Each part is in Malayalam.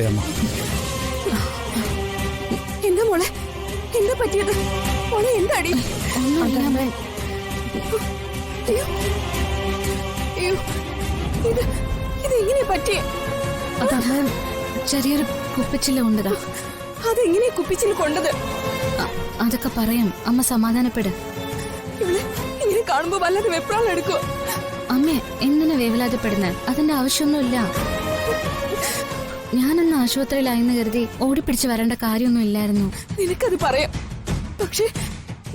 അതെ അമ്മ. എന്താ മോളെ, എന്താ പറ്റിയത് മോളെ? എന്താടി? ഇതെങ്ങനെ പറ്റിയേ? അതമ്മ ചെറിയൊരു കുപ്പിച്ചില്ല കൊണ്ടതാ. അതെങ്ങനെ കുപ്പിച്ചിൽ കൊണ്ടത്? അതൊക്കെ പറയാം, അമ്മ സമാധാനപ്പെട്. ഇവിടെ ഇങ്ങനെ കാണുമ്പോ വല്ലാതെ വെപ്രാളം എടുക്കുവോ? അമ്മേ, എന്തിനാ വേവലാതിപ്പെടുന്നത്? അതിന്റെ ആവശ്യമൊന്നുമില്ല. ഞാനന്ന് ആശുപത്രിയിലായെന്ന് കരുതി ഓടിപ്പിടിച്ച് വരേണ്ട കാര്യമൊന്നും ഇല്ലായിരുന്നു. നിനക്കത് പറയാം, പക്ഷെ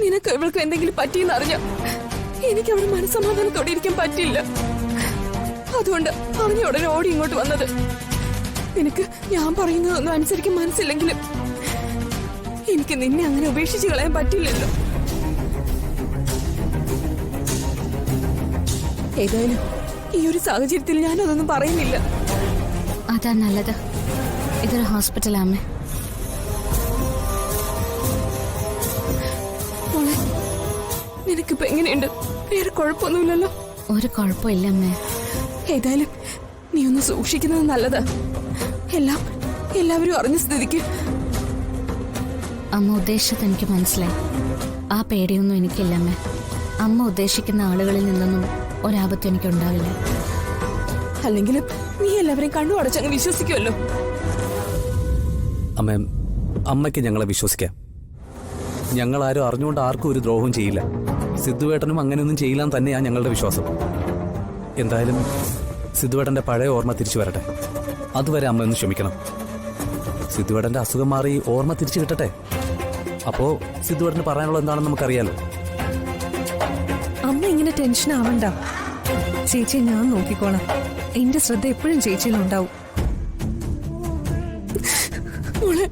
നിനക്ക് ഇവൾക്ക് എന്തെങ്കിലും പറ്റിയെന്ന് അറിഞ്ഞ എനിക്ക് അവിടെ മനസ്സമാധാനത്തോടെ ഇരിക്കാൻ പറ്റില്ല. അതുകൊണ്ട് അവനെ ഉടനെ ഓടി ഇങ്ങോട്ട് വന്നത്. നിനക്ക് ഞാൻ പറയുന്നതൊന്നും അനുസരിക്കാൻ മനസ്സില്ലെങ്കിലും എനിക്ക് നിന്നെ അങ്ങനെ ഉപേക്ഷിച്ച് കളയാൻ പറ്റില്ലല്ലോ. ഏതായാലും ഈ ഒരു സാഹചര്യത്തിൽ ഞാനതൊന്നും പറയുന്നില്ല. അതാ നല്ലത്. ഇതൊരു ഹോസ്പിറ്റലാമേ. മോളെ, നിനക്കിപ്പോ എങ്ങനെയുണ്ട്? വേറെ കുഴപ്പമൊന്നുമില്ലല്ലോ? ഒരു കുഴപ്പമില്ല അമ്മേ. ഏതായാലും നീ ഒന്ന് സൂക്ഷിക്കുന്നത് നല്ലതാ. എല്ലാവരും അറിഞ്ഞ സ്ഥിതിക്ക്. അമ്മ ഉദ്ദേശിച്ചത് എനിക്ക് മനസ്സിലായി. ആ പേടിയൊന്നും എനിക്കില്ല അമ്മേ. അമ്മ ഉദ്ദേശിക്കുന്ന ആളുകളിൽ നിന്നൊന്നും ഒരാപത്തും എനിക്കുണ്ടാവില്ല. അല്ലെങ്കിലും നീ എല്ലാവരെയും കണ്ണു അടച്ചങ്ങ് വിശ്വസിക്കുമല്ലോ. അമ്മ, അമ്മയ്ക്ക് ഞങ്ങളെ വിശ്വസിക്കാം. ഞങ്ങളാരും അറിഞ്ഞുകൊണ്ട് ആർക്കും ഒരു ദ്രോഹവും ചെയ്യില്ല. സിദ്ധുവേട്ടനും അങ്ങനെയൊന്നും ചെയ്യില്ലാന്ന് തന്നെയാണ് ഞങ്ങളുടെ വിശ്വാസം. എന്തായാലും സിദ്ധുവേട്ടന്റെ പഴയ ഓർമ്മ തിരിച്ചു വരട്ടെ. അതുവരെ അമ്മ ഒന്ന് ക്ഷമിക്കണം. സിദ്ധുവേട്ടന്റെ അസുഖം മാറി ഓർമ്മ തിരിച്ചു കിട്ടട്ടെ. അപ്പോ സിദ്ധുവേട്ടന് പറയാനുള്ളത് എന്താണെന്ന് നമുക്കറിയാലോ. അമ്മ ഇങ്ങനെ ടെൻഷൻ ആവണ്ട. ചേച്ചി ഞാൻ നോക്കിക്കോളാം. എന്റെ ശ്രദ്ധ എപ്പോഴും ചേച്ചിയിലുണ്ടാവും. മോളെ,